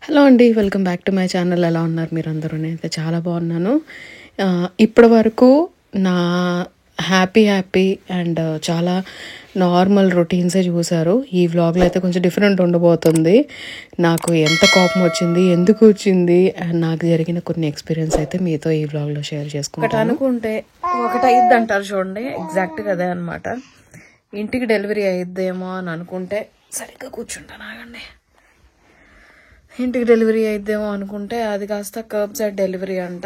Hello అండి, welcome back to my channel. ఎలా ఉన్నారు మీరందరూ? నేనైతే చాలా బాగున్నాను. ఇప్పటి వరకు నా హ్యాపీ అండ్ చాలా నార్మల్ రొటీన్సే చూసారు. ఈ వ్లాగ్లో అయితే కొంచెం డిఫరెంట్ ఉండబోతుంది. నాకు ఎంత కోపం వచ్చింది, ఎందుకు వచ్చింది, అండ్ నాకు జరిగిన కొన్ని ఎక్స్పీరియన్స్ అయితే మీతో ఈ వ్లాగ్లో షేర్ చేసుకుంటాను. ఒకటి అనుకుంటే ఒకటి అయ్యిద్ది అంటారు చూడండి, ఎగ్జాక్ట్గా అదే అనమాట. ఇంటికి డెలివరీ అయ్యిద్దేమో అని అనుకుంటే సరిగ్గా కూర్చుంటాను. ఆగండి. ఇంటికి డెలివరీ అయిద్దేమో అనుకుంటే అది కాస్త కర్బ్ సైడ్ డెలివరీ అంట.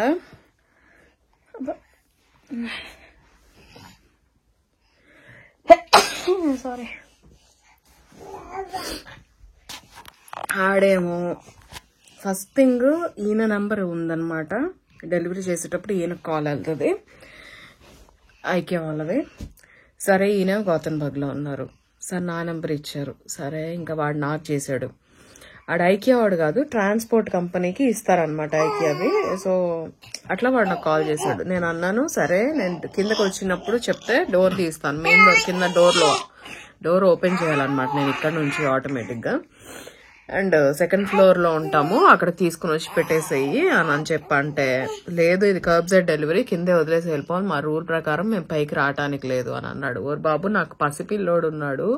సారీ. ఆడేమో ఫస్ట్ థింగ్ ఈయన నెంబర్ ఉందన్నమాట. డెలివరీ చేసేటప్పుడు ఈయనకు కాల్ వెళ్తుంది, ఐక్య వాళ్ళది. సరే, ఈయన గౌతన్బర్గ్లో ఉన్నారు. సార్ నా నెంబర్ ఇచ్చారు. సరే, ఇంకా వాడు నాకు చేశాడు. ఆడ ఐకియా వాడు కాదు, ట్రాన్స్పోర్ట్ కంపెనీకి ఇస్తారనమాట ఐకియావి. సో అట్లా వాడు నాకు కాల్ చేశాడు. నేను అన్నాను, సరే నేను కిందకి వచ్చినప్పుడు చెప్తే డోర్ తీస్తాను. మెయిన్ డోర్ కింద డోర్ ఓపెన్ చేయాలన్నమాట నేను ఇక్కడ నుంచి ఆటోమేటిక్గా. అండ్ సెకండ్ ఫ్లోర్లో ఉంటాము, అక్కడ తీసుకుని వచ్చి పెట్టేసేయి అని చెప్పంటే, లేదు ఇది కర్బ్ సైడ్ డెలివరీ, కిందే వదిలేసి వెళ్ళిపోవాలి, మా రూల్ ప్రకారం మేము పైకి రావటానికి లేదు అని అన్నాడు. ఓరు బాబు, నాకు పసిపిల్లోడు ఉన్నాడు,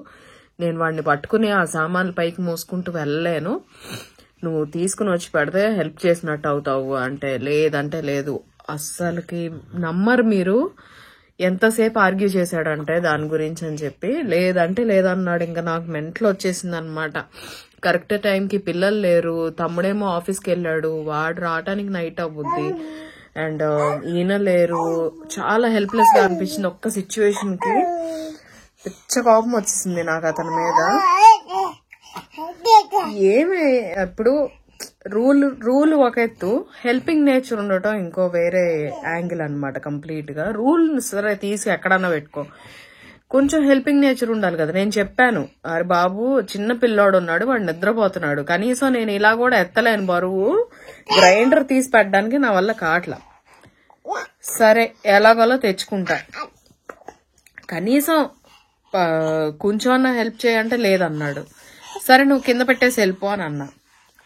నేను వాడిని పట్టుకుని ఆ సామాన్లు పైకి మోసుకుంటూ వెళ్ళలేను, నువ్వు తీసుకుని వచ్చి పెడితే హెల్ప్ చేసినట్టు అవుతావు అంటే, లేదంటే లేదు. అస్సలకి నమ్మరు మీరు. ఎంతసేపు ఆర్గ్యూ చేశాడంటే దాని గురించి అని చెప్పి, లేదంటే లేదన్నాడు. ఇంకా నాకు మెంటల్ వచ్చేసింది అనమాట. కరెక్ట్ టైంకి పిల్లలు లేరు, తమ్ముడేమో ఆఫీస్కి వెళ్ళాడు, వాడు రావటానికి నైట్ అవ్వుద్ది, అండ్ ఈయన లేరు. చాలా హెల్ప్లెస్ గా అనిపించింది ఒక్క సిచ్యువేషన్ కి. పిచ్చ కోపం వచ్చేసింది నాకు అతని మీద. ఏమి ఇప్పుడు రూల్ ఒక ఎత్తు, హెల్పింగ్ నేచర్ ఉండటం ఇంకో వేరే యాంగిల్ అనమాట. కంప్లీట్ గా రూల్ సరే తీసి ఎక్కడన్నా పెట్టుకో, కొంచెం హెల్పింగ్ నేచర్ ఉండాలి కదా. నేను చెప్పాను, అరే బాబు చిన్న పిల్లోడు ఉన్నాడు, వాడు నిద్రపోతున్నాడు, కనీసం నేను ఇలా కూడా ఎత్తలేను బరువు, గ్రైండర్ తీసి పెట్టడానికి నా వల్ల కాట్లా. సరే ఎలాగోలా తెచ్చుకుంటా, కనీసం కొంచెం హెల్ప్ చేయంటే లేదన్నాడు. సరే నువ్వు కింద పెట్టేసి వెళ్ళిపో అని అన్నా.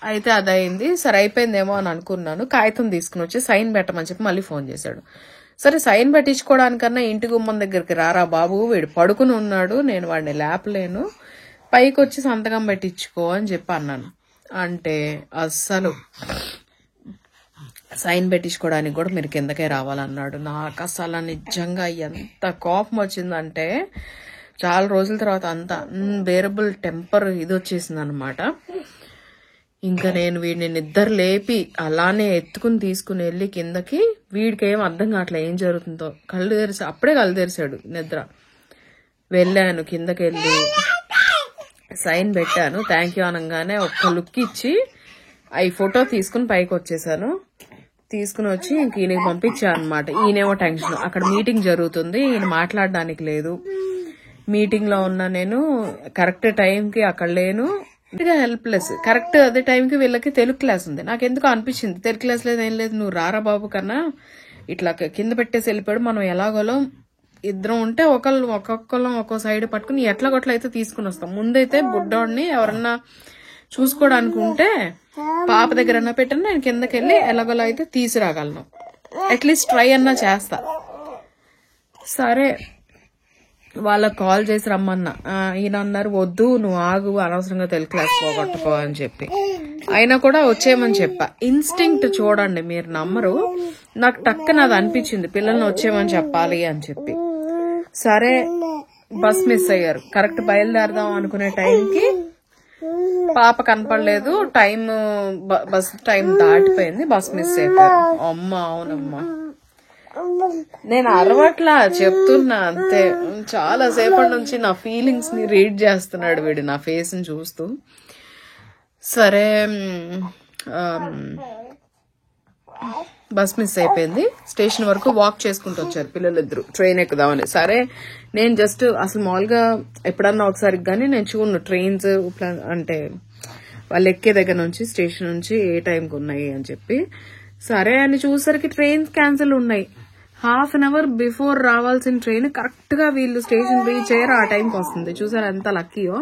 అయితే అదయింది. సరే అయిపోయిందేమో అని అనుకున్నాను. కాగితం తీసుకుని వచ్చి సైన్ పెట్టమని చెప్పి మళ్ళీ ఫోన్ చేశాడు. సరే సైన్ పెట్టించుకోవడానికన్నా ఇంటి గుమ్మం దగ్గరికి రారా బాబు, వీడు పడుకుని ఉన్నాడు, నేను వాడిని లేపలేను, పైకి వచ్చి సంతకం పెట్టించుకో అని చెప్పి అన్నాను. అంటే అస్సలు సైన్ పెట్టించుకోవడానికి కూడా మీరు కిందకే రావాలన్నాడు. నాకు అసలు నిజంగా ఎంత కోపం వచ్చిందంటే, చాలా రోజుల తర్వాత అంత అన్బేరబుల్ టెంపర్ ఇది వచ్చేసింది అనమాట. ఇంకా నేను వీడిని నిద్ర లేపి అలానే ఎత్తుకుని తీసుకుని వెళ్ళి కిందకి, వీడికి ఏం అర్థం కావట్లే ఏం జరుగుతుందో, అప్పుడే కళ్ళు తెరిచాడు నిద్ర. వెళ్ళాను కిందకి వెళ్ళి సైన్ పెట్టాను, థ్యాంక్ యూ అనగానే ఒక్క లుక్ ఇచ్చి ఈ ఫోటో తీసుకుని పైకి వచ్చేసాను. తీసుకుని వచ్చి ఇంక ఈయనకి పంపించాను అనమాట. ఈయనేమో టెన్షన్, అక్కడ మీటింగ్ జరుగుతుంది, ఈయన మాట్లాడడానికి లేదు, మీటింగ్ లో ఉన్నా, నేను కరెక్ట్ టైంకి అక్కడ లేను, హెల్ప్లెస్. కరెక్ట్ అదే టైంకి వీళ్ళకి తెలుగు క్లాస్ ఉంది. నాకు ఎందుకు అనిపించింది, తెలుగు క్లాస్ లేదు ఏం లేదు, నువ్వు రారా బాబు కన్నా ఇట్లా కింద పెట్టేసి వెళ్ళిపోయాడు, మనం ఎలాగోలో ఇద్దరం ఉంటే ఒక్కొక్కళ్ళం ఒక్కో సైడ్ పట్టుకుని ఎట్లాగొట్లా అయితే తీసుకుని వస్తాం. ముందైతే బుడ్డోడిని ఎవరన్నా చూసుకోవడానికి ఉంటే పాప దగ్గర పెట్టాను, నేను కిందకి వెళ్ళి ఎలాగోలా అయితే తీసుకురాగలను, అట్లీస్ట్ ట్రై అన్నా చేస్తా. సరే వాళ్ళకి కాల్ చేసి రమ్మన్నా. ఈయన అన్నారు, వద్దు నువ్వు ఆగు, అనవసరంగా తెలుగు క్లాస్ పోగొట్టుకో అని చెప్పి. అయినా కూడా వచ్చేయమని చెప్పా. ఇన్స్టింక్ట్ చూడండి, మీరు నమ్మరు, నాకు టక్కన అది అనిపించింది, పిల్లల్ని వచ్చేయమని చెప్పాలి అని చెప్పి. సరే బస్ మిస్ అయ్యారు. కరెక్ట్ బయలుదేరదాం అనుకునే టైంకి పాప కనపడలేదు, బస్ టైం దాటిపోయింది, బస్ మిస్ అయిపోయారు. అమ్మ అవునమ్మా, నేను అరవట్లా చెప్తున్నా అంతే. చాలా సేపటి నుంచి నా ఫీలింగ్స్ ని రీడ్ చేస్తున్నాడు వీడు నా ఫేస్ ని చూస్తూ. సరే బస్ మిస్ అయిపోయింది. స్టేషన్ వరకు వాక్ చేసుకుంటూ వచ్చారు పిల్లలిద్దరు ట్రైన్ ఎక్కుదామని. సరే నేను జస్ట్ అసలు మామూలుగా ఎప్పుడన్నా ఒకసారి కానీ నేను చూడను ట్రైన్స్ అంటే వాళ్ళు ఎక్కే దగ్గర నుంచి స్టేషన్ నుంచి ఏ టైంకి ఉన్నాయి అని చెప్పి. సరే అని చూసేసరికి ట్రైన్స్ క్యాన్సిల్ ఉన్నాయి. హాఫ్ అన్ అవర్ బిఫోర్ రావాల్సిన ట్రైన్ కరెక్ట్ గా వీళ్ళు స్టేషన్ రీచ్ అయ్యారు, ఆ టైంకి వస్తుంది. చూసారు ఎంత లక్కీయో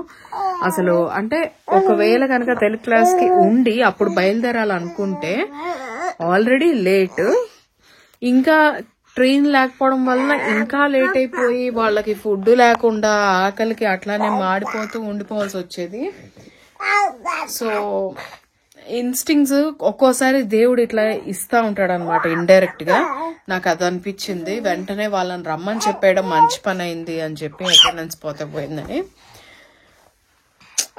అసలు. అంటే ఒకవేళ కనుక తెలుగు క్లాస్ కి ఉండి అప్పుడు బయలుదేరాలనుకుంటే ఆల్రెడీ లేట్, ఇంకా ట్రైన్ లేకపోవడం వల్ల ఇంకా లేట్ అయిపోయి వాళ్ళకి ఫుడ్ లేకుండా ఆకలికి అట్లానే మాడిపోతూ ఉండిపోవాల్సి వచ్చేది. సో ఇన్స్టింగ్స్ ఒక్కోసారి దేవుడు ఇట్లా ఇస్తా ఉంటాడు అనమాట ఇండైరెక్ట్ గా. నాకు అది అనిపించింది. వెంటనే వాళ్ళని రమ్మని చెప్పేయడం మంచి పని అయింది అని చెప్పి అటెండెన్స్ పోతే పోయిందని.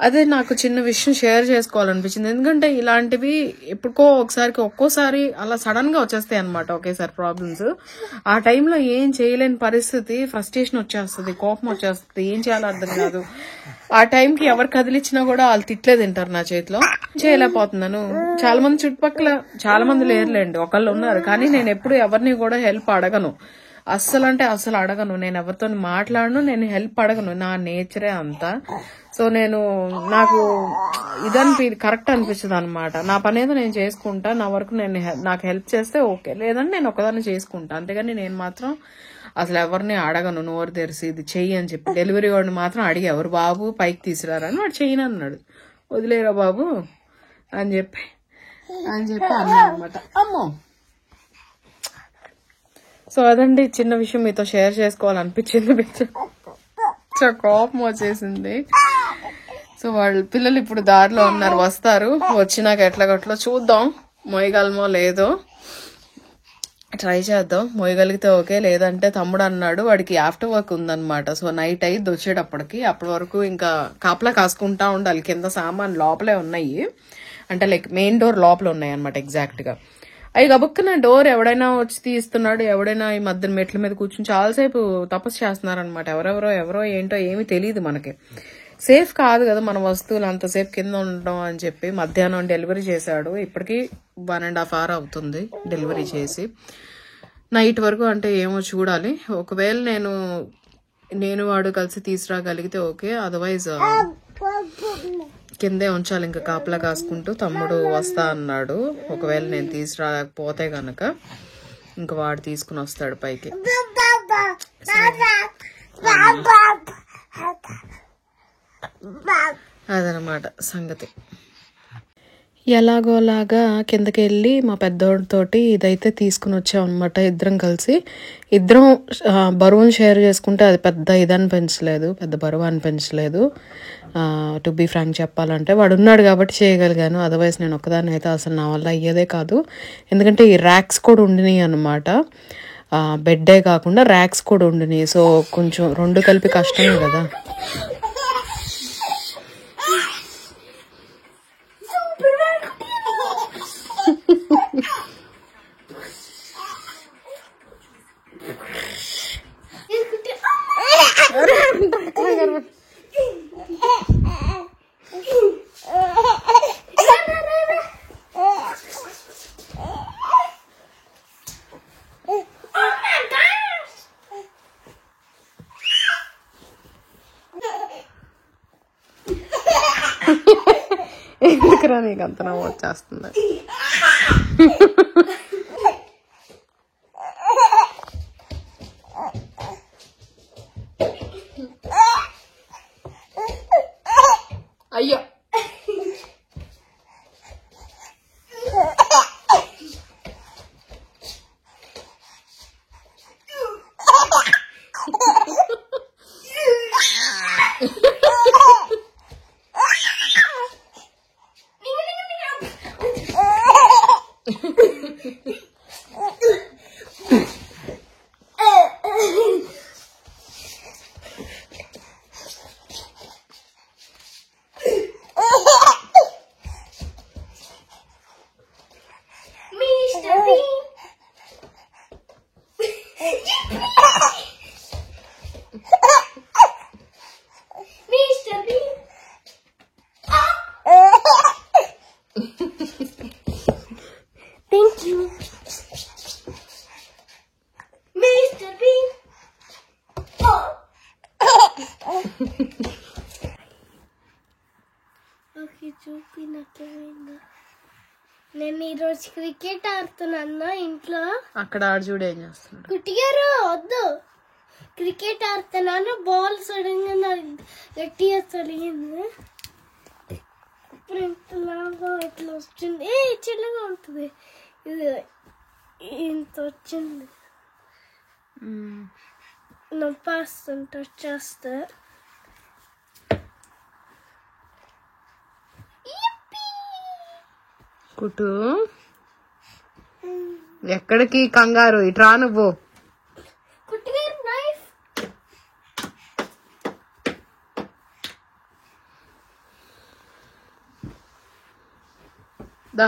అదే నాకు చిన్న విషయం షేర్ చేసుకోవాలనిపించింది. ఎందుకంటే ఇలాంటివి ఎప్పుడుకో ఒక్కోసారి అలా సడన్ గా వచ్చేస్తాయి అనమాట ఒకేసారి ప్రాబ్లమ్స్. ఆ టైంలో ఏం చేయలేని పరిస్థితి, ఫ్రస్ట్రేషన్ వచ్చేస్తుంది, కోపం వచ్చేస్తుంది, ఏం చేయాలో అర్థం కాదు. ఆ టైంకి ఎవరు కదిలిచ్చినా కూడా వాళ్ళు తిట్లే తింటారు నా చేతిలో. చేయలేకపోతున్నాను. చాలా మంది చుట్టుపక్కల చాలా మంది లేరులేండి, ఒకళ్ళు ఉన్నారు. కానీ నేను ఎప్పుడు ఎవరిని కూడా హెల్ప్ అడగను, అస్సలు అడగను. నేను ఎవరితో మాట్లాడను, నేను హెల్ప్ అడగను. నా నేచరే అంతా. సో నాకు కరెక్ట్ అనిపించదు అనమాట. నా పని ఏదో నేను చేసుకుంటా, నా వరకు నాకు హెల్ప్ చేస్తే ఓకే, లేదంటే నేను ఒకదాన్ని చేసుకుంటా. అంతేగాని నేను మాత్రం అసలు ఎవరిని అడగను నోరు తెరిసి ఇది చెయ్యి అని చెప్పి. డెలివరీ వాడిని మాత్రం అడిగి, ఎవరు బాబు పైకి తీసుకురారని, వాడు చెయ్యను అన్నాడు. వదిలేరా బాబు అని చెప్పి అన్నా అనమాట. అమ్మో. సో అదండి చిన్న విషయం మీతో షేర్ చేసుకోవాలనిపించింది. కోపం వచ్చేసింది. సో వాళ్ళ పిల్లలు ఇప్పుడు దారిలో ఉన్నారు, వస్తారు. వచ్చినాక ఎట్లాగట్లో చూద్దాం, మోయగలమో లేదో ట్రై చేద్దాం. మోయగలిగితే ఓకే, లేదంటే తమ్ముడు అన్నాడు వాడికి ఆఫ్టర్ వర్క్ ఉందన్నమాట. సో నైట్ అయ్యి వచ్చేటప్పటికి, అప్పటి వరకు ఇంకా కాపలా కాసుకుంటా ఉండాలి. కింద సామాన్ లోపలే ఉన్నాయి, అంటే లైక్ మెయిన్ డోర్ లోపల ఉన్నాయి అనమాట ఎగ్జాక్ట్ గా. అవి గబుక్కున డోర్ ఎవడైనా వచ్చి తీస్తున్నాడు, ఎవడైనా ఈ మధ్యన మెట్ల మీద కూర్చుని చాలాసేపు తపస్సు చేస్తున్నారనమాట. ఎవరో ఏంటో ఏమీ తెలియదు మనకి. సేఫ్ కాదు కదా మన వస్తువులు అంతసేపు కింద ఉండడం అని చెప్పి మధ్యాహ్నం డెలివరీ చేశాడు. ఇప్పటికీ 1.5 hour అవుతుంది డెలివరీ చేసి. నైట్ వరకు అంటే ఏమో చూడాలి. ఒకవేళ నేను వాడు కలిసి తీసుకురాగలిగితే ఓకే, అదర్వైజ్ కిందే ఉంచాలి ఇంకా కాపలా కాసుకుంటూ. తమ్ముడు వస్తా అన్నాడు. ఒకవేళ నేను తీసుకురాకపోతే గనక ఇంకా వాడు తీసుకుని వస్తాడు పైకి. అదనమాట సంగతి. ఎలాగోలాగా కిందకి వెళ్ళి మా పెద్దోడితోటి ఇదైతే తీసుకుని వచ్చాం అనమాట. ఇద్దరం కలిసి బరువును షేర్ చేసుకుంటే అది పెద్ద బరువు అనిపించలేదు. టు బీ ఫ్రాంక్ చెప్పాలంటే వాడు ఉన్నాడు కాబట్టి చేయగలిగాను. అదర్వైజ్ నేను ఒక్కదాన్ని అయితే అసలు నా వల్ల అయ్యేదే కాదు. ఎందుకంటే ఈ ర్యాక్స్ కూడా ఉండినాయి అనమాట. బెడ్డే కాకుండా ర్యాక్స్ కూడా ఉండినాయి. సో కొంచెం రెండు కలిపి కష్టమే కదా. ఎందుకురా నీకు అంత నవ్వు వచ్చేస్తుంది? అయ్యో నేను ఈరోజు క్రికెట్ ఆడుతున్నా ఇంట్లో. అక్కడ ఆడు చూడు ఏం చేస్తున్నాడు. కుట్టిగారు వద్దు, క్రికెట్ ఆడుతున్నాను. బాల్ సడన్ గా గట్టిగా తొలిగింది. ఇప్పుడు ఇంతలాగా ఇట్లా వచ్చింది. చిన్నగా ఉంటుంది ఇది. ఇంత వచ్చింది. నొప్పి వస్తుంటే వచ్చేస్తే కుటు ఎక్కడికి కంగారు, ఇట్రా నువ్వు. దా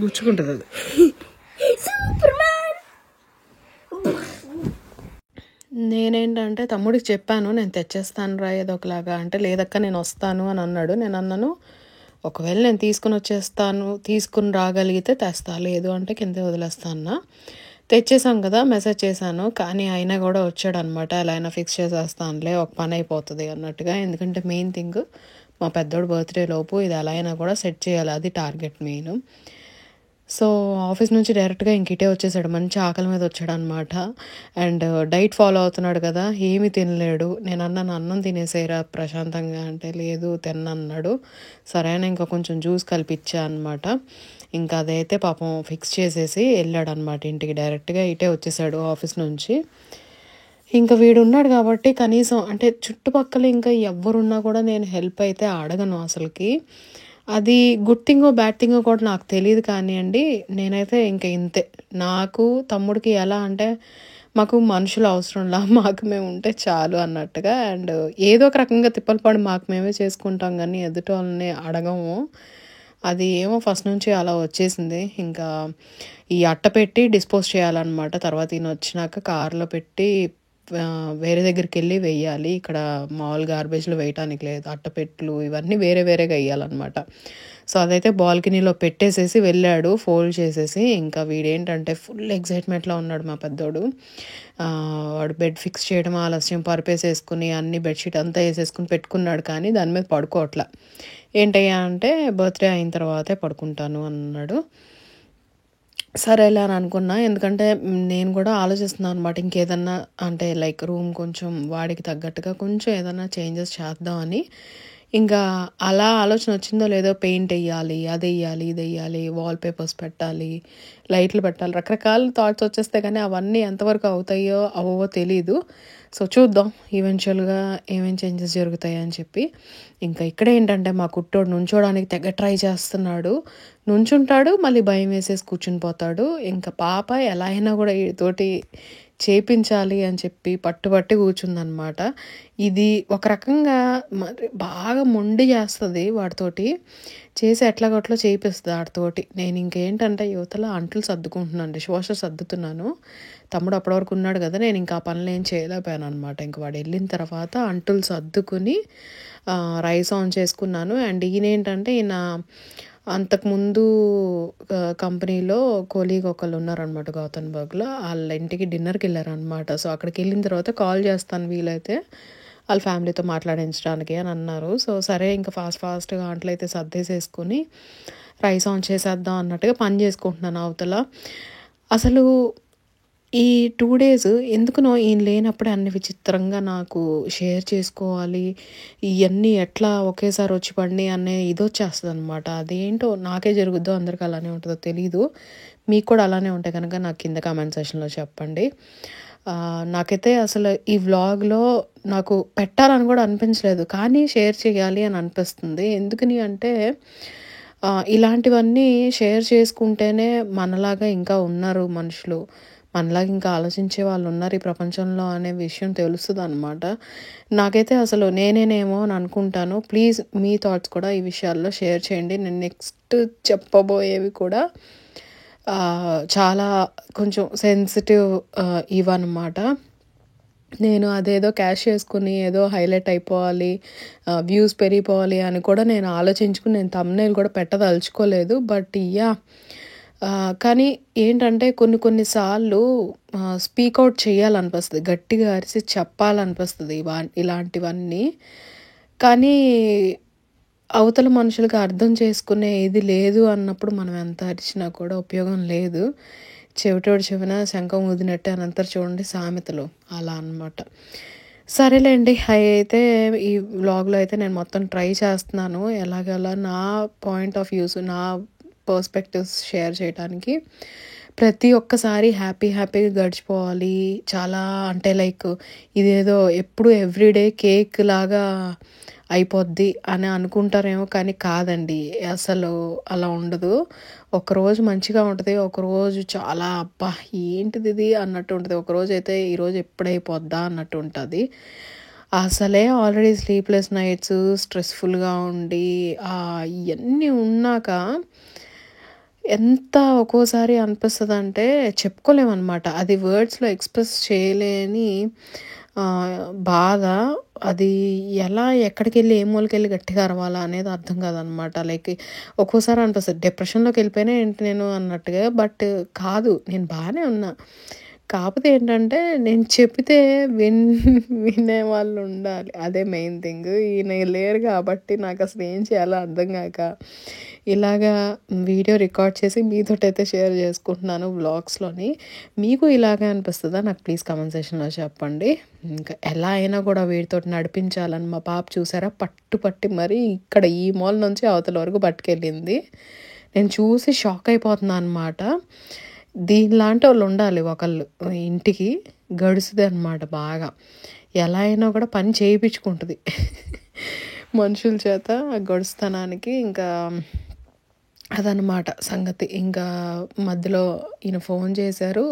గుచ్చుకుంటుంది అది. నేనేంటంటే తమ్ముడికి చెప్పాను, నేను తెచ్చేస్తాను రా ఏదో ఒకలాగా అంటే, లేదక్క నేను వస్తాను అని అన్నాడు. నేను అన్నాను, ఒకవేళ నేను తీసుకుని రాగలిగితే తెస్తా, లేదు అంటే కింద వదిలేస్తాను. తెచ్చేసాం కదా, మెసేజ్ చేశాను. కానీ అయినా కూడా వచ్చాడు అనమాట. ఎలా అయినా ఫిక్స్ చేసేస్తానులే, ఒక పని అయిపోతుంది అన్నట్టుగా. ఎందుకంటే మెయిన్ థింగ్ మా పెద్దోడు బర్త్డే లోపు ఇది ఎలా అయినా కూడా సెట్ చేయాలి, అది టార్గెట్ మెయిన్. సో ఆఫీస్ నుంచి డైరెక్ట్గా ఇంకిటే వచ్చేసాడు. మంచి ఆకలి మీద వచ్చాడు అనమాట. అండ్ డైట్ ఫాలో అవుతున్నాడు కదా, ఏమీ తినలేడు. నేను అన్నాను అన్నం తినేసేరా ప్రశాంతంగా అంటే, లేదు తిన్నన్నాడు. సరే అని ఇంకా కొంచెం జ్యూస్ కలిపిచ్చా అనమాట. ఇంకా అదైతే పాపం ఫిక్స్ చేసేసి వెళ్ళాడు అనమాట ఇంటికి. డైరెక్ట్గా ఇటే వచ్చేసాడు ఆఫీస్ నుంచి. ఇంకా వీడు ఉన్నాడు కాబట్టి కనీసం అంటే చుట్టుపక్కల ఇంకా ఎవరున్నా కూడా నేను హెల్ప్ అయితే అడగను అసలుకి. అది గుడ్ థింగో బ్యాడ్ థింగో కూడా నాకు తెలియదు కానివ్వండి. నేనైతే ఇంకా ఇంతే. నాకు తమ్ముడికి ఎలా అంటే మాకు మనుషులు అవసరంలా, మాకు మేము ఉంటే చాలు అన్నట్టుగా. అండ్ ఏదో ఒక రకంగా తిప్పలు పడి మాకు మేమే చేసుకుంటాం కానీ ఎదుటి వాళ్ళని అడగము. అది ఏమో ఫస్ట్ నుంచి అలా వచ్చేసింది. ఇంకా ఈ అట్ట పెట్టి డిస్పోజ్ చేయాలన్నమాట. తర్వాత ఈయన వచ్చినాక కార్లో పెట్టి వేరే దగ్గరికి వెళ్ళి వెయ్యాలి. ఇక్కడ మామూలు గార్బేజ్లో వేయటానికి లేదు, అట్టపెట్లు ఇవన్నీ వేరే వేరేగా వేయాలన్నమాట. సో అదైతే బాల్కనీలో పెట్టేసేసి వెళ్ళాడు ఫోల్డ్ చేసేసి. ఇంకా వీడేంటంటే ఫుల్ ఎక్సైట్మెంట్లో ఉన్నాడు మా పెద్దోడు. వాడు బెడ్ ఫిక్స్ చేయడం ఆలస్యం, పరుపేసేసుకుని అన్ని బెడ్షీట్ అంతా వేసేసుకుని పెట్టుకున్నాడు. కానీ దాని మీద పడుకోవట్లా. ఏంటయ్యా అంటే బర్త్డే అయిన తర్వాతే పడుకుంటాను అన్నాడు. సరేలే అని అనుకున్నా. ఎందుకంటే నేను కూడా ఆలోచిస్తున్నాను అనమాట, ఇంకేదన్నా అంటే లైక్ రూమ్ కొంచెం వాడికి తగ్గట్టుగా కొంచెం ఏదన్నా చేంజెస్ చేద్దామని. ఇంకా అలా ఆలోచన వచ్చిందో లేదో పెయింట్ వేయాలి, అది వేయాలి, ఇది వేయాలి, వాల్ పేపర్స్ పెట్టాలి, లైట్లు పెట్టాలి, రకరకాల థాట్స్ వచ్చేస్తే కానీ అవన్నీ ఎంతవరకు అవుతాయో అవో తెలీదు. సో చూద్దాం ఈవెన్చువల్గా ఏమేం చేంజెస్ జరుగుతాయి అని చెప్పి. ఇంకా ఇక్కడ ఏంటంటే మా కుట్టోడు నుంచోడానికి తెగ ట్రై చేస్తున్నాడు. నుంచుంటాడు, మళ్ళీ భయం వేసేసి కూర్చుని పోతాడు. ఇంకా పాప ఎలా అయినా కూడా వీటితోటి చేపించాలి అని చెప్పి పట్టుబట్టి కూర్చుందనమాట. ఇది ఒక రకంగా మరి బాగా మొండి చేస్తుంది వాటితోటి. చేసి ఎట్లాగొట్లో చేయిస్తుంది వాటితోటి. నేను ఇంకేంటంటే యువతల అంట్లు సర్దుకుంటున్నాను, డిష్ వాషర్ సర్దుతున్నాను. తమ్ముడు అప్పటివరకు ఉన్నాడు కదా, నేను ఇంకా ఆ పనులు ఏం చేయలేకపోయాను అనమాట. ఇంక వాడు వెళ్ళిన తర్వాత అంటులు సర్దుకుని రైస్ ఆన్ చేసుకున్నాను. అండ్ ఈయనేంటంటే ఈయన అంతకుముందు కంపెనీలో కోలీగ్ ఒకళ్ళు ఉన్నారనమాట గౌతన్బర్గ్లో. వాళ్ళ ఇంటికి డిన్నర్కి వెళ్ళారనమాట. సో అక్కడికి వెళ్ళిన తర్వాత కాల్ చేస్తాను వీలైతే వాళ్ళ ఫ్యామిలీతో మాట్లాడించడానికి అని అన్నారు. సో సరే ఇంకా ఫాస్ట్గా అంట్లో అయితే సర్దేసేసుకుని రైస్ ఆన్ చేసేద్దాం అన్నట్టుగా పని చేసుకుంటున్నాను అవతల. అసలు ఈ 2 days ఎందుకునో ఈయన లేనప్పుడే అన్ని విచిత్రంగా నాకు షేర్ చేసుకోవాలి, ఇవన్నీ ఎట్లా ఒకేసారి వచ్చి పడినాయి అనే ఇది వచ్చేస్తుంది అనమాట. అదేంటో నాకే జరుగుద్దో అందరికి అలానే ఉంటుందో తెలీదు. మీకు కూడా అలానే ఉంటే కనుక నాకు కింద కామెంట్ సెక్షన్లో చెప్పండి. నాకైతే అసలు ఈ వ్లాగ్లో నాకు పెట్టాలని కూడా అనిపించలేదు, కానీ షేర్ చేయాలి అని అనిపిస్తుంది. ఎందుకని అంటే ఇలాంటివన్నీ షేర్ చేసుకుంటేనే మనలాగా ఇంకా ఉన్నారు మనుషులు, మనలాగా ఇంకా ఆలోచించే వాళ్ళు ఉన్నారు ఈ ప్రపంచంలో అనే విషయం తెలుస్తుంది అనమాట. నాకైతే అసలు నేనేనేమో అని అనుకుంటాను. ప్లీజ్ మీ థాట్స్ కూడా ఈ విషయాల్లో షేర్ చేయండి. నేను నెక్స్ట్ చెప్పబోయేవి కూడా చాలా కొంచెం సెన్సిటివ్ ఇవన్నమాట. నేను అదేదో క్యాష్ చేసుకుని ఏదో హైలైట్ అయిపోవాలి, వ్యూస్ పెరిగిపోవాలి అని కూడా నేను ఆలోచించుకుని నేను థంబ్నెయిల్ కూడా పెట్టదలుచుకోలేదు. బట్ కానీ ఏంటంటే కొన్నిసార్లు స్పీక్ అవుట్ చేయాలనిపిస్తుంది, గట్టిగా అరిచి చెప్పాలనిపిస్తుంది ఇలాంటివన్నీ. కానీ అవతల మనుషులకి అర్థం చేసుకునే ఇది లేదు అన్నప్పుడు మనం ఎంత అరిచినా కూడా ఉపయోగం లేదు. చెవిటోడు చెవిన శంఖం ఊదినట్టే అని అంటారు చూడండి సామెతలు, అలా అన్నమాట. సరేలేండి, అయితే ఈ వ్లాగ్లో అయితే నేను మొత్తం ట్రై చేస్తున్నాను ఎలాగలా నా పాయింట్ ఆఫ్ వ్యూస్, నా పర్స్పెక్టివ్స్ షేర్ చేయడానికి. ప్రతి ఒక్కసారి హ్యాపీగా గడిచిపోవాలి, చాలా అంటే లైక్ ఇదేదో ఎప్పుడు ఎవ్రీడే కేక్ లాగా అయిపోద్ది అని అనుకుంటారేమో, కానీ కాదండి, అసలు అలా ఉండదు. ఒకరోజు మంచిగా ఉంటుంది, ఒకరోజు చాలా అబ్బా ఏంటిది ఇది అన్నట్టు ఉంటుంది, ఒకరోజు అయితే ఈరోజు ఎప్పుడైపోద్దా అన్నట్టు ఉంటుంది. అసలే ఆల్రెడీ స్లీప్లెస్ నైట్స్, స్ట్రెస్ఫుల్గా ఉండి ఇవన్నీ ఉన్నాక ఎంత ఒక్కోసారి అనిపిస్తుంది అంటే చెప్పుకోలేమన్నమాట. అది వర్డ్స్లో ఎక్స్ప్రెస్ చేయలేని బాధ. అది ఎలా ఎక్కడికి వెళ్ళి ఏ మూలకెళ్ళి గట్టిగా అరవాలా అనేది అర్థం కాదనమాట. లైక్ ఒక్కోసారి అనిపిస్తుంది డిప్రెషన్లోకి వెళ్ళిపోయినా ఏంటి నేను అన్నట్టుగా. బట్ కాదు, నేను బాగానే ఉన్నా. కాకపోతే ఏంటంటే నేను చెప్తే వినే వాళ్ళు ఉండాలి, అదే మెయిన్ థింగ్. ఈయన లేరు కాబట్టి నాకు అసలు ఏం చేయాలో అర్థం కాక ఇలాగా వీడియో రికార్డ్ చేసి మీతోటైతే షేర్ చేసుకుంటున్నాను వ్లాగ్స్లోని. మీకు ఇలాగే అనిపిస్తుందా నాకు ప్లీజ్ కామెంట్ సెక్షన్లో చెప్పండి. ఇంకా ఎలా అయినా కూడా వీటితో నడిపించాలని మా పాప చూసారా పట్టి మరీ ఇక్కడ ఈ మాల్ నుంచి అవతల వరకు పట్టుకెళ్ళింది. నేను చూసి షాక్ అయిపోతున్నాను అనమాట. దీనిలాంటి వాళ్ళు ఉండాలి ఒకళ్ళు, ఇంటికి గడుస్తుంది అనమాట బాగా. ఎలా అయినా కూడా పని చేయించుకుంటుంది మనుషుల చేత గడుస్తానానికి. ఇంకా అదనమాట సంగతి. ఇంకా మధ్యలో ఈయన ఫోన్ చేశారు,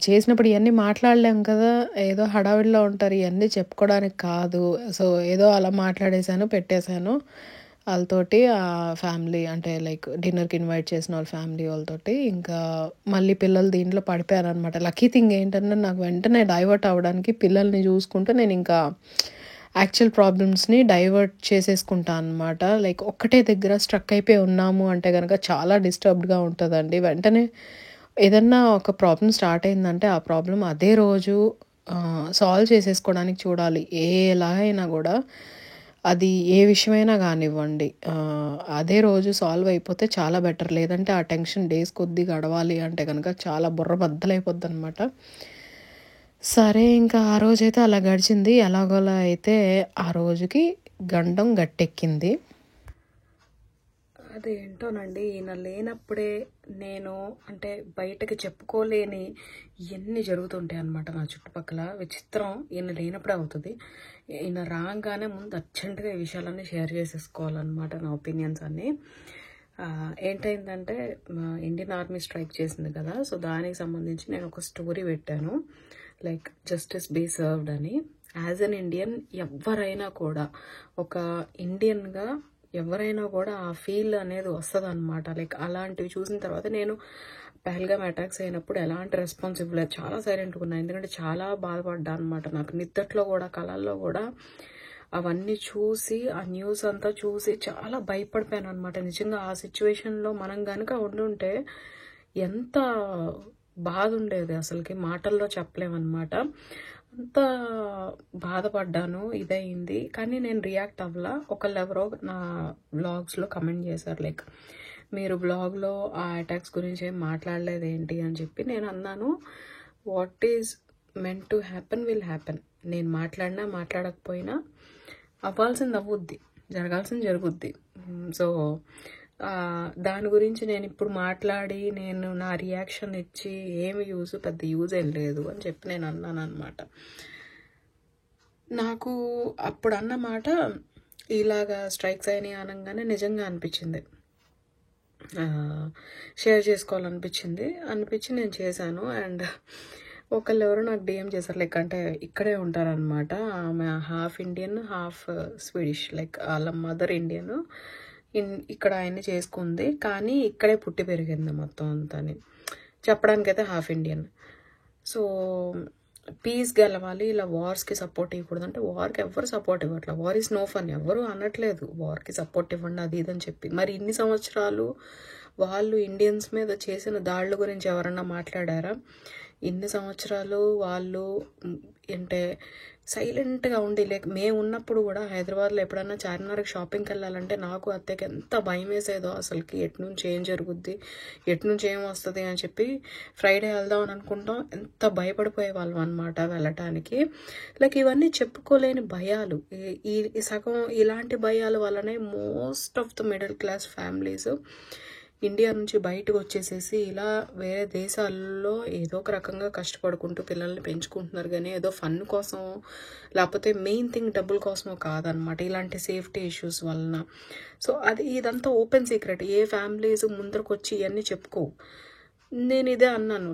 చేసినప్పుడు ఇవన్నీ మాట్లాడలేం కదా, ఏదో హడావిడిలో ఉంటారు, ఇవన్నీ చెప్పుకోవడానికి కాదు. సో ఏదో అలా మాట్లాడేశాను, పెట్టేశాను వాళ్ళతోటి. ఆ ఫ్యామిలీ అంటే లైక్ డిన్నర్కి ఇన్వైట్ చేసిన వాళ్ళ ఫ్యామిలీ వాళ్ళతోటి. ఇంకా మళ్ళీ పిల్లలు దీంట్లో పడిపోయారు అనమాట. లక్కీ థింగ్ ఏంటంటే నాకు వెంటనే డైవర్ట్ అవ్వడానికి పిల్లల్ని చూసుకుంటూ నేను ఇంకా యాక్చువల్ ప్రాబ్లమ్స్ని డైవర్ట్ చేసేసుకుంటాను అనమాట. లైక్ ఒక్కటే దగ్గర స్ట్రక్ అయిపోయి ఉన్నాము అంటే కనుక చాలా డిస్టర్బ్డ్గా ఉంటుందండి. వెంటనే ఏదన్నా ఒక ప్రాబ్లం స్టార్ట్ అయిందంటే ఆ ప్రాబ్లం అదే రోజు సాల్వ్ చేసేసుకోవడానికి చూడాలి. ఎలాగైనా కూడా అది ఏ విషయమైనా కానివ్వండి, అదే రోజు సాల్వ్ అయిపోతే చాలా బెటర్. లేదంటే ఆ టెన్షన్ డేస్ కొద్దీ గడవాలి అంటే కనుక చాలా బుర్ర బద్దలైపోద్ది అనమాట. సరే ఇంకా ఆ రోజైతే అలా గడిచింది. ఎలాగోలా అయితే ఆ రోజుకి గండం గట్టెక్కింది. అదేంటోనండి, ఈయన లేనప్పుడే నేను అంటే బయటకి చెప్పుకోలేని ఇవన్నీ జరుగుతుంటాయి అన్నమాట నా చుట్టుపక్కల. విచిత్రం, ఈయన లేనప్పుడే అవుతుంది. ఈయన రాగానే ముందు అర్జెంటుగా ఈ విషయాలన్నీ షేర్ చేసేసుకోవాలన్నమాట, నా ఒపీనియన్స్ అన్నీ. ఏంటైందంటే ఇండియన్ ఆర్మీ స్ట్రైక్ చేసింది కదా, సో దానికి సంబంధించి నేను ఒక స్టోరీ పెట్టాను, లైక్ జస్టిస్ బీ సర్వ్డ్ అని. యాజ్ అన్ ఇండియన్ ఎవరైనా కూడా, ఒక ఇండియన్గా ఎవరైనా కూడా ఆ ఫీల్ అనేది వస్తుంది అనమాట. లైక్ అలాంటివి చూసిన తర్వాత నేను పహల్గామ్ అటాక్స్ అయినప్పుడు ఎలాంటి రెస్పాన్స్ ఇవ్వలేదు, చాలా సైలెంట్గా ఉన్నాను. ఎందుకంటే చాలా బాధపడ్డా అనమాట. నాకు నిద్దట్లో కూడా కళల్లో కూడా అవన్నీ చూసి, ఆ న్యూస్ అంతా చూసి చాలా భయపడిపోయాను అనమాట. నిజంగా ఆ సిచ్యువేషన్లో మనం కనుక ఉండుంటే ఎంత బాధ ఉండేది అసలుకి మాటల్లో చెప్పలేమన్నమాట. అంత బాధపడ్డాను, ఇదయింది. కానీ నేను రియాక్ట్ అవ్వలా. ఒకళ్ళు ఎవరో నా బ్లాగ్స్లో కమెంట్ చేశారు, లైక్ మీరు బ్లాగ్లో ఆ అటాక్స్ గురించి ఏం మాట్లాడలేదు ఏంటి అని చెప్పి. నేను అన్నాను, what is meant to happen will happen. నేను మాట్లాడినా మాట్లాడకపోయినా అవ్వాల్సింది అవ్వుద్ది, జరగాల్సింది జరుగుద్ది. సో దాని గురించి నేను ఇప్పుడు మాట్లాడి నేను నా రియాక్షన్ ఇచ్చి ఏమి పెద్ద యూజ్ ఏం లేదు అని చెప్పి నేను అన్నాను అనమాట. నాకు అప్పుడు అన్నమాట ఇలాగా స్ట్రైక్స్ అయినాయి అనగానే నిజంగా అనిపించింది, షేర్ చేసుకోవాలనిపించి నేను చేశాను. అండ్ ఒకళ్ళు ఎవరో నాకు డిఎం చేశారు, లైక్ అంటే ఇక్కడే ఉంటారనమాట, ఆమె half Indian half Swedish, like వాళ్ళ మదర్ ఇండియన్, ఇక్కడ ఆయన్ని చేసుకుంది కానీ ఇక్కడే పుట్టి పెరిగింది మొత్తం అంతా. చెప్పడానికైతే హాఫ్ ఇండియన్. సో పీస్ గెలవాలి, ఇలా వార్స్కి సపోర్ట్ ఇవ్వకూడదు అంటే వార్కి ఎవరు సపోర్ట్ ఇవ్వట్లేదు. వార్ ఈస్ నో ఫన్, ఎవరు అనట్లేదు వార్కి సపోర్ట్ ఇవ్వండి అది ఇదని చెప్పి. మరి ఇన్ని సంవత్సరాలు వాళ్ళు ఇండియన్స్ మీద చేసిన దాడుల గురించి ఎవరన్నా మాట్లాడారా? ఇన్ని సంవత్సరాలు వాళ్ళు అంటే సైలెంట్గా ఉండి, మేము ఉన్నప్పుడు కూడా హైదరాబాద్లో ఎప్పుడన్నా చార్మినార్కి షాపింగ్కి వెళ్ళాలంటే నాకు అత్తకి ఎంత భయం వేసేదో అసలుకి, ఎటు నుంచి ఏం జరుగుద్ది, ఎటు నుంచి ఏం వస్తుంది అని చెప్పి ఫ్రైడే వెళ్దామని అనుకుంటాం, ఎంత భయపడిపోయే వాళ్ళం అనమాట వెళ్ళటానికి. ఇవన్నీ చెప్పుకోలేని భయాలు, ఈ సగం ఇలాంటి భయాల వల్లనే most of the middle class families India నుంచి బయటకు వచ్చేసేసి ఇలా వేరే దేశాల్లో ఏదో ఒక రకంగా కష్టపడుకుంటూ పిల్లల్ని పెంచుకుంటున్నారు. కానీ ఏదో ఫన్ కోసం లేకపోతే మెయిన్ థింగ్ డబ్బుల కోసమో కాదనమాట, ఇలాంటి సేఫ్టీ ఇష్యూస్ వలన. సో ఇదంతా ఓపెన్ సీక్రెట్, ఏ ఫ్యామిలీస్ ముందరకు వచ్చి ఇవన్నీ చెప్పుకోవు. నేను ఇదే అన్నాను,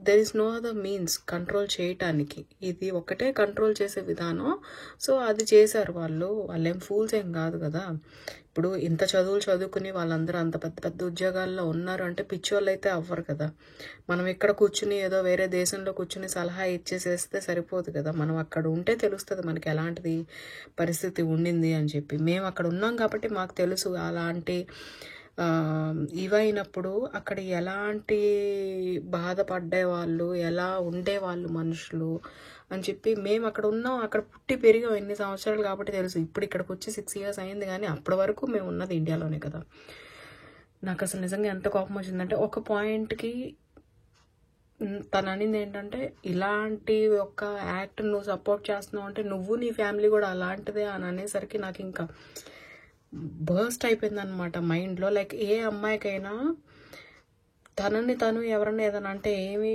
there is no other means control చేయటానికి, ఇది ఒకటే కంట్రోల్ చేసే విధానం. సో అది చేశారు వాళ్ళేం ఫూల్స్ ఏం కాదు కదా. ఇప్పుడు ఇంత చదువులు చదువుకుని వాళ్ళందరూ అంత పెద్ద పెద్ద ఉద్యోగాల్లో ఉన్నారు అంటే పిచ్చోళ్ళు అయితే అవ్వరు కదా. మనం ఇక్కడ కూర్చుని ఏదో వేరే దేశంలో కూర్చుని సలహా ఇచ్చేసేస్తే సరిపోదు కదా. మనం అక్కడ ఉంటే తెలుస్తుంది మనకి ఎలాంటిది పరిస్థితి ఉండింది అని చెప్పి. మేము అక్కడ ఉన్నాం కాబట్టి మాకు తెలుసు అలాంటి ఇవైనప్పుడు అక్కడ ఎలాంటి బాధపడ్డేవాళ్ళు, ఎలా ఉండేవాళ్ళు మనుషులు అని చెప్పి. మేము అక్కడ ఉన్నాం, అక్కడ పుట్టి పెరిగాం ఎన్ని సంవత్సరాలు కాబట్టి తెలుసు. ఇప్పుడు ఇక్కడికి వచ్చి 6 years అయింది, కానీ అప్పటి వరకు మేము ఉన్నది ఇండియాలోనే కదా. నాకు అసలు నిజంగా ఎంత కోపం వచ్చిందంటే, ఒక పాయింట్కి తను అనింది ఏంటంటే, ఇలాంటి ఒక యాక్ట్ నువ్వు సపోర్ట్ చేస్తున్నావు అంటే నువ్వు నీ ఫ్యామిలీ కూడా అలాంటిదే అని అనేసరికి నాకు ఇంకా బర్స్ట్ అయిపోయిందనమాట మైండ్లో. ఏ అమ్మాయికైనా తనని తను ఎవరన్నా ఏదైనా అంటే ఏమీ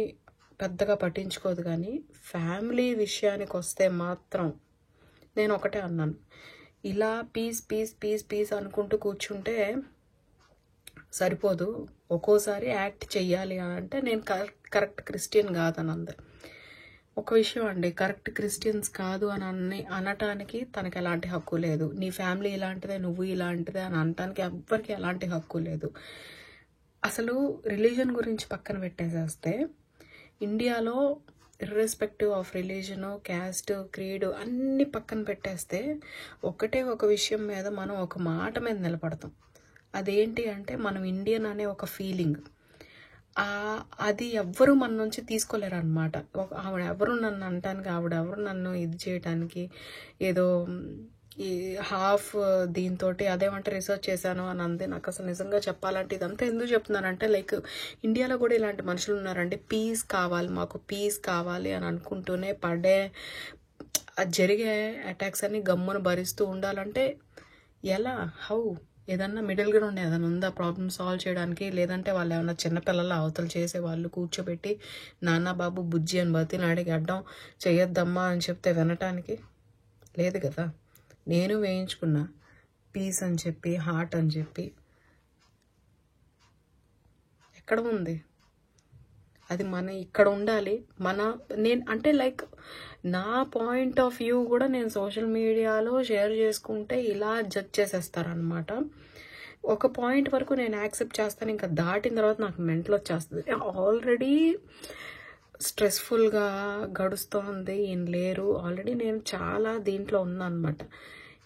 పెద్దగా పట్టించుకోదు, కానీ ఫ్యామిలీ విషయానికి వస్తే మాత్రం నేను ఒకటే అన్నాను, ఇలా పీస్ పీస్ పీస్ పీస్ అనుకుంటూ కూర్చుంటే సరిపోదు, ఒక్కోసారి యాక్ట్ చెయ్యాలి అని అంటే నేను కరెక్ట్ క్రిస్టియన్ కాదని అంది. ఒక విషయం అండి, కరెక్ట్ క్రిస్టియన్స్ కాదు అని అనటానికి తనకి ఎలాంటి హక్కు లేదు. నీ ఫ్యామిలీ ఇలాంటిదే, నువ్వు ఇలాంటిదే అని అనటానికి ఎవ్వరికి ఎలాంటి హక్కు లేదు. అసలు రిలీజన్ గురించి పక్కన పెట్టేసేస్తే, ఇండియాలో ఇర్రెస్పెక్టివ్ ఆఫ్ రిలీజను, క్యాస్ట్, క్రీడ్ అన్ని పక్కన పెట్టేస్తే ఒకటే ఒక విషయం మీద మనం ఒక మాట మీద నిలబడతాం. అదేంటి అంటే మనం ఇండియన్ అనే ఒక ఫీలింగ్. అది ఎవ్వరూ మన నుంచి తీసుకోలేరు అనమాట. ఆవిడ ఎవరు నన్ను అనటానికి, ఆవిడ ఎవరు నన్ను ఇది చేయటానికి, ఏదో ఈ హాఫ్ దీంతో అదేమంటే రీసెర్చ్ చేశాను అని అంతే. నాకు అసలు నిజంగా చెప్పాలంటే ఇదంతా ఎందుకు చెప్తున్నానంటే, ఇండియాలో కూడా ఇలాంటి మనుషులు ఉన్నారండి. పీస్ కావాలి, మాకు పీస్ కావాలి అని అనుకుంటూనే జరిగే అటాక్స్ అన్ని గమ్మును భరిస్తూ ఉండాలంటే ఎలా, హౌ? ఏదన్నా మిడిల్ గ్రౌండ్ ఏదైనా ఉందా ప్రాబ్లమ్ సాల్వ్ చేయడానికి? లేదంటే వాళ్ళు ఏమన్నా చిన్నపిల్లల అవతలు చేసే వాళ్ళు కూర్చోబెట్టి నాన్న బాబు బుజ్జి అని బతిలాడికి అడ్డం చేయొద్దమ్మా అని చెప్తే వినటానికి లేదు కదా. నేను వేయించుకున్నా పీస్ అని చెప్పి, హార్ట్ అని చెప్పి. ఎక్కడ ఉంది అది? మన ఇక్కడ ఉండాలి. నేను అంటే నా పాయింట్ ఆఫ్ వ్యూ కూడా నేను సోషల్ మీడియాలో షేర్ చేసుకుంటే ఇలా జడ్జ్ చేసేస్తారనమాట. ఒక పాయింట్ వరకు నేను యాక్సెప్ట్ చేస్తాను, ఇంకా దాటిన తర్వాత నాకు మెంటల్ వచ్చేస్తుంది. ఆల్రెడీ స్ట్రెస్ఫుల్గా గడుస్తోంది, ఏం లేరు, ఆల్రెడీ నేను చాలా దీంట్లో ఉన్నా అనమాట.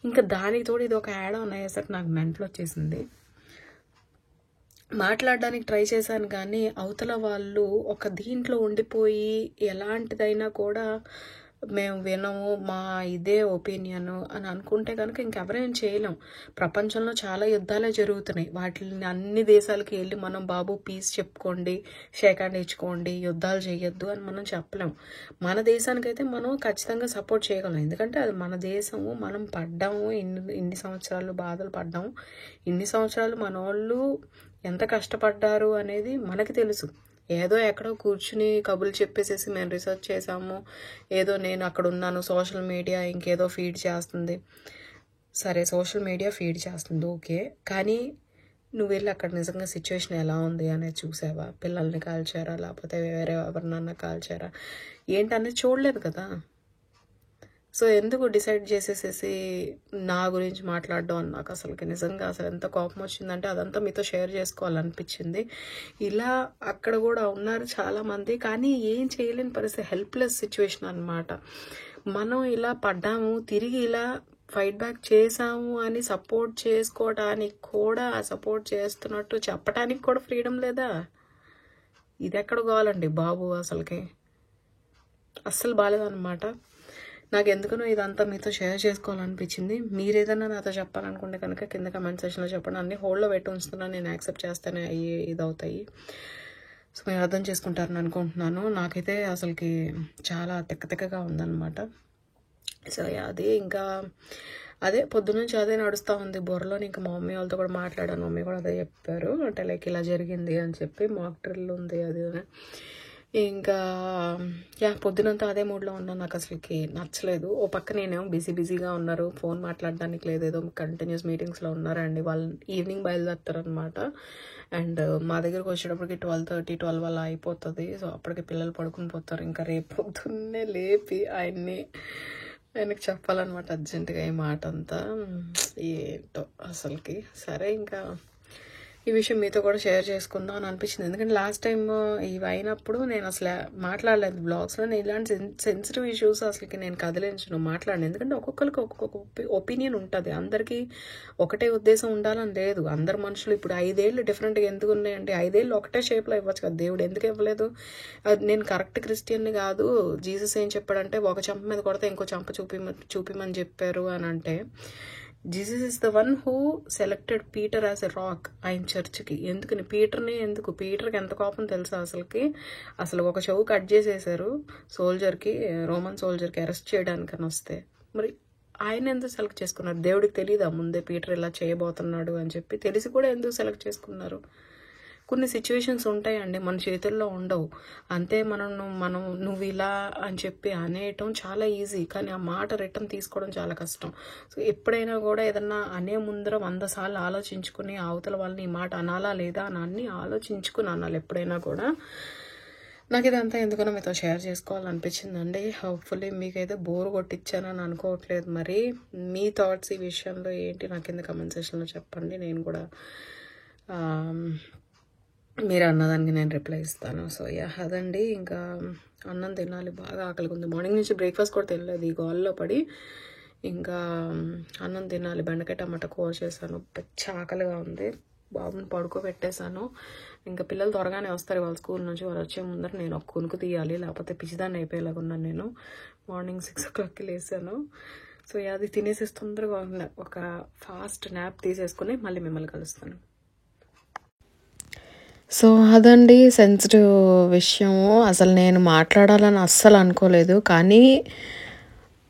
ఇంకా దానికి తోడు ఇది ఒక యాడ్ ఆన్ అయ్యేసరికి నాకు మెంటల్ వచ్చేసింది. మాట్లాడడానికి ట్రై చేశాను, కానీ అవతల వాళ్ళు ఒక దీంట్లో ఉండిపోయి ఎలాంటిదైనా కూడా మేము వినము, మా ఇదే ఒపీనియన్ అని అనుకుంటే కనుక ఇంకెవరేం చేయలేం. ప్రపంచంలో చాలా యుద్ధాలే జరుగుతున్నాయి, వాటిని అన్ని దేశాలకి వెళ్ళి మనం బాబు పీస్ చెప్పుకోండి, షేక్ హ్యాండ్ ఇచ్చుకోండి, యుద్ధాలు చేయొద్దు అని మనం చెప్పలేం. మన దేశానికైతే మనం ఖచ్చితంగా సపోర్ట్ చేయగలం, ఎందుకంటే అది మన దేశము, మనం పడ్డాము, ఇన్ని సంవత్సరాలు బాధలు పడ్డాము, ఇన్ని సంవత్సరాలు మన వాళ్ళు ఎంత కష్టపడ్డారు అనేది మనకి తెలుసు. ఏదో ఎక్కడో కూర్చుని కబుర్లు చెప్పేసేసి మేము రీసెర్చ్ చేసాము, ఏదో నేను అక్కడ ఉన్నాను, సోషల్ మీడియా ఇంకేదో ఫీడ్ చేస్తుంది. సరే, సోషల్ మీడియా ఫీడ్ చేస్తుంది, ఓకే, కానీ నువ్వు వెళ్ళి అక్కడ నిజంగా సిచ్యువేషన్ ఎలా ఉంది అనేది చూసావా? పిల్లల్ని కాల్చారా, లేకపోతే వేరే ఎవరినన్నా కాల్చారా ఏంటనేది చూడలేదు కదా. సో ఎందుకు డిసైడ్ చేసేసేసి నా గురించి మాట్లాడడం అని నాకు అసలుకి నిజంగా అసలు ఎంత కోపం వచ్చిందంటే అదంతా మీతో షేర్ చేసుకోవాలనిపించింది. ఇలా అక్కడ కూడా ఉన్నారు చాలామంది, కానీ ఏం చేయలేని పరిస్థితి, హెల్ప్లెస్ సిచ్యువేషన్ అన్నమాట. మనం ఇలా పడ్డాము, తిరిగి ఇలా ఫైట్ బ్యాక్ చేసాము అని సపోర్ట్ చేసుకోవడానికి కూడా, సపోర్ట్ చేస్తున్నట్టు చెప్పడానికి కూడా ఫ్రీడమ్ లేదా? ఇది ఎక్కడ కావాలండి బాబు, అసలుకి అస్సలు బాగాలేదన్నమాట. నాకు ఎందుకనో ఇదంతా మీతో షేర్ చేసుకోవాలనిపించింది. మీరు ఏదైనా నాతో చెప్పాలనుకుంటే కనుక కింద కమెంట్ సెక్షన్లో చెప్పండి. అన్ని హోల్డ్లో పెట్టి ఉంచుతున్నాను, నేను యాక్సెప్ట్ చేస్తేనే ఇదవుతాయి. సో మీరు అర్థం చేసుకుంటారని అనుకుంటున్నాను. నాకైతే అసలుకి చాలా తిక్కగా ఉందన్నమాట. సో అదే ఇంకా అదే పొద్దునుంచి అదే నడుస్తూ ఉంది బుర్రలో. ఇంకా మా మమ్మీ వాళ్ళతో కూడా మాట్లాడాను, మమ్మీ కూడా అదే చెప్పారు, అంటే లైక్ ఇలా జరిగింది అని చెప్పి, మాక్ డ్రిల్ ఉంది అది. ఇంకా పొద్దునంతా అదే మూడ్లో ఉన్నాను. నాకు అసలుకి నచ్చలేదు. ఓ పక్క నేనేమో బిజీగా ఉన్నారు, ఫోన్ మాట్లాడడానికి లేదు, ఏదో కంటిన్యూస్ మీటింగ్స్లో ఉన్నారండి. వాళ్ళు ఈవినింగ్ బయలుదేరుతారనమాట. అండ్ మా దగ్గరకు వచ్చేటప్పటికి 12:30 అలా అయిపోతుంది. సో అప్పటికి పిల్లలు పడుకుని పోతారు. ఇంకా రేపు పొద్దున్నే లేపి ఆయనకి చెప్పాలన్నమాట అర్జెంటుగా ఈ మాట అంతా. ఏంటో అసలుకి. సరే ఇంకా ఈ విషయం మీతో కూడా షేర్ చేసుకుందాం అని అనిపించింది. ఎందుకంటే లాస్ట్ టైం ఇవి అయినప్పుడు నేను అసలు మాట్లాడలేదు బ్లాగ్స్లో. నేను ఇలాంటి సెన్సిటివ్ ఇష్యూస్ అసలుకి నేను కదిలించను, మాట్లాడను. ఎందుకంటే ఒక్కొక్కరికి ఒక్కొక్క ఒపీనియన్ ఉంటుంది. అందరికీ ఒకటే ఉద్దేశం ఉండాలని లేదు. అందరు మనుషులు ఇప్పుడు 5 ఏళ్ళు డిఫరెంట్గా ఎందుకు ఉన్నాయండి? 5 ఏళ్ళు ఒకటే షేప్లో ఇవ్వచ్చు కదా, దేవుడు ఎందుకు ఇవ్వలేదు? నేను కరెక్ట్ క్రిస్టియన్ని కాదు. జీసస్ ఏం చెప్పాడంటే ఒక చెంప మీద కొడితే ఇంకో చెంప చూపిమని చెప్పారు అని అంటే, Jesus is the one who selected Peter as a rock ఆయన చర్చ్కి. ఎందుకని పీటర్కి ఎంత కోపం తెలుసా అసలుకి? అసలు ఒక చెవు కట్ చేసేసారు సోల్జర్కి, రోమన్ సోల్జర్కి అరెస్ట్ చేయడానికని వస్తే. మరి ఆయన ఎందుకు సెలెక్ట్ చేసుకున్నారు? దేవుడికి తెలియదా ముందే పీటర్ ఇలా చేయబోతున్నాడు అని చెప్పి? తెలిసి కూడా ఎందుకు సెలెక్ట్ చేసుకున్నారు? కొన్ని సిచ్యువేషన్స్ ఉంటాయండి, మన చేతుల్లో ఉండవు. అంతే నువ్వు ఇలా అని చెప్పి అనేయటం చాలా ఈజీ, కానీ ఆ మాట రిటర్న్ తీసుకోవడం చాలా కష్టం. సో ఎప్పుడైనా కూడా ఏదన్నా అనే ముందర 100 సార్లు ఆలోచించుకుని అవతల వాళ్ళని ఈ మాట అనాలా లేదా అని అన్ని ఆలోచించుకుని అనాలి ఎప్పుడైనా కూడా. నాకు ఇదంతా ఎందుకనో మీతో షేర్ చేసుకోవాలనిపించిందండి. హోప్ఫుల్లీ మీకైతే బోర్ కొట్టించానని అనుకోవట్లేదు. మరి మీ థాట్స్ ఈ విషయంలో ఏంటి నాకు కింద కమెంట్ సెక్షన్లో చెప్పండి. నేను కూడా మీరు అన్నదానికి నేను రిప్లై ఇస్తాను. సో అదండి. ఇంకా అన్నం తినాలి, బాగా ఆకలిగా ఉంది. మార్నింగ్ నుంచి బ్రేక్ఫాస్ట్ కూడా తినలేదు ఈ గోల్లో పడి. ఇంకా అన్నం తినాలి. బెండకాయ టమాటా కూర చేశాను, పెద్ద ఆకలిగా ఉంది. బాబుని పడుకోబెట్టేశాను. ఇంకా పిల్లలు త్వరగానే వస్తారు వాళ్ళ స్కూల్ నుంచి. వాళ్ళు వచ్చే ముందర నేను ఒక కొనుక్కు తీయాలి, లేకపోతే పిచ్చిదాన్ని అయిపోయేలాగా ఉన్నాను. నేను మార్నింగ్ 6 o'clockకి లేసాను. సో అది తినేసేసి తొందరగా ఒక ఫాస్ట్ న్యాప్ తీసేసుకుని మళ్ళీ మిమ్మల్ని కలుస్తాను. సో అదండి సెన్సిటివ్ విషయము. అసలు నేను మాట్లాడాలని అస్సలు అనుకోలేదు, కానీ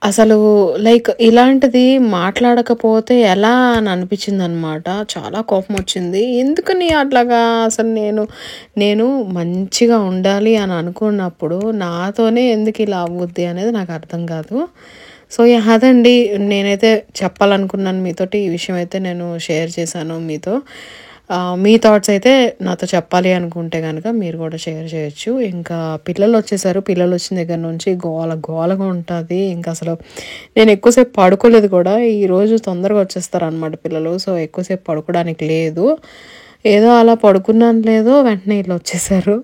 అసలు లైక్ ఇలాంటిది మాట్లాడకపోతే ఎలా అని అనిపించింది అనమాట. చాలా కోపం వచ్చింది. ఎందుకని అట్లాగా? అసలు నేను మంచిగా ఉండాలి అని అనుకున్నప్పుడు నాతోనే ఎందుకు ఇలా అవ్వుద్ది అనేది నాకు అర్థం కాదు. సో అదండి నేనైతే చెప్పాలనుకున్నాను మీతోటి. ఈ విషయం అయితే నేను షేర్ చేశాను మీతో. మీ థాట్స్ అయితే నాతో చెప్పాలి అనుకుంటే కనుక మీరు కూడా షేర్ చేయొచ్చు. ఇంకా పిల్లలు వచ్చేసారు. పిల్లలు వచ్చిన దగ్గర నుంచి గోలగా ఉంటుంది. ఇంకా అసలు నేను ఎక్కువసేపు పడుకోలేదు కూడా. ఈరోజు తొందరగా వచ్చేస్తారు అనమాట పిల్లలు. సో ఎక్కువసేపు పడుకోవడానికి లేదు. ఏదో అలా పడుకున్నాను లేదో వెంటనే ఇలా వచ్చేసారు.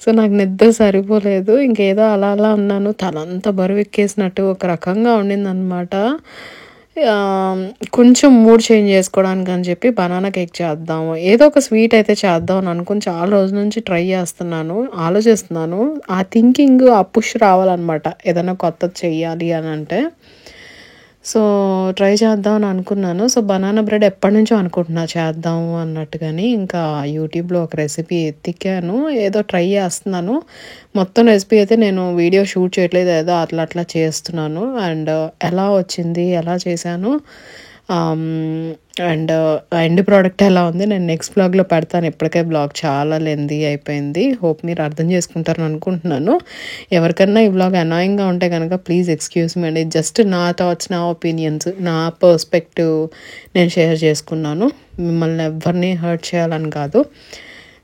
సో నాకు నిద్ర సరిపోలేదు. ఇంకేదో అలా ఉన్నాను. తలంతా బరువు ఎక్కేసినట్టు ఒక రకంగా ఉండిందనమాట. కొంచెం మూడ్ చేంజ్ చేసుకోవడానికి అని చెప్పి బనానా కేక్ చేద్దాము, ఏదో ఒక స్వీట్ అయితే చేద్దాం అని అనుకుని చాలా రోజుల నుంచి ట్రై చేస్తున్నాను, ఆలోచిస్తున్నాను. ఆ థింకింగ్, ఆ పుష్ రావాలన్నమాట ఏదైనా కొత్తది చెయ్యాలి అని అంటే. సో ట్రై చేద్దాం అని అనుకున్నాను. సో బనానా బ్రెడ్ ఎప్పటి నుంచో అనుకుంటున్నా చేద్దాము అన్నట్టుగాని. ఇంకా యూట్యూబ్లో ఒక రెసిపీ ఎత్తికాను, ఏదో ట్రై చేస్తున్నాను. మొత్తం రెసిపీ అయితే నేను వీడియో షూట్ చేయట్లేదు, ఏదో అట్లా చేస్తున్నాను. అండ్ ఎలా వచ్చింది, ఎలా చేశాను, అండ్ ఎండ్ ప్రోడక్ట్ ఎలా ఉంది నేను నెక్స్ట్ బ్లాగ్లో పెడతాను. ఇప్పటికే బ్లాగ్ చాలా లెందీ అయిపోయింది. హోప్ మీరు అర్థం చేసుకుంటారని అనుకుంటున్నాను. ఎవరికన్నా ఈ బ్లాగ్ అనాయింగ్గా ఉంటే కనుక ప్లీజ్ ఎక్స్క్యూజ్ మీ అండి. జస్ట్ నా థాట్స్, నా ఒపీనియన్స్, నా పర్స్పెక్టివ్ నేను షేర్ చేసుకున్నాను. మిమ్మల్ని ఎవరిని హర్ట్ చేయాలని కాదు.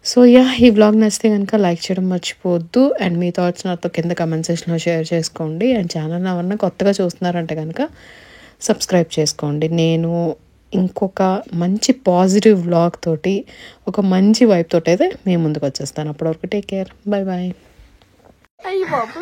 సో యా, ఈ వ్లాగ్ నచ్చితే కనుక లైక్ చేయడం మర్చిపోవద్దు. అండ్ మీ థాట్స్ నాతో కింద కమెంట్ సెక్షన్లో షేర్ చేసుకోండి. అండ్ ఛానల్ ఎవరన్నా కొత్తగా చూస్తున్నారంటే కనుక సబ్స్క్రైబ్ చేసుకోండి. నేను ఇంకొక మంచి పాజిటివ్ వ్లాగ్ తోటి, ఒక మంచి వైబ్ తోటి అయితే మేము ముందుకు వచ్చేస్తాను. అప్పటివరకు టేక్ కేర్, బాయ్ బాయ్. అయ్యి బాబు,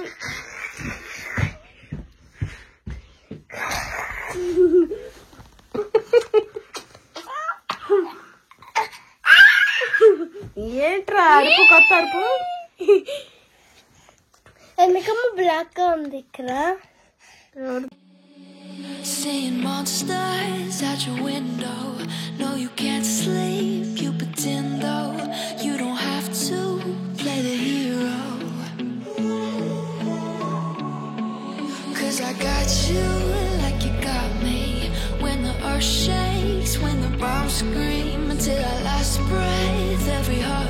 ఏంట్రా అరుపు, కొత్త అరుపు. ఎందుకమ్మ బ్లాక్ గా ఉంది ఇక్కడ? Seeing monsters out your window. No, you can't sleep, you pretend though. You don't have to play the hero. 'Cause I got you like you got me. When the earth shakes, when the bombs scream, until our last breath, every heart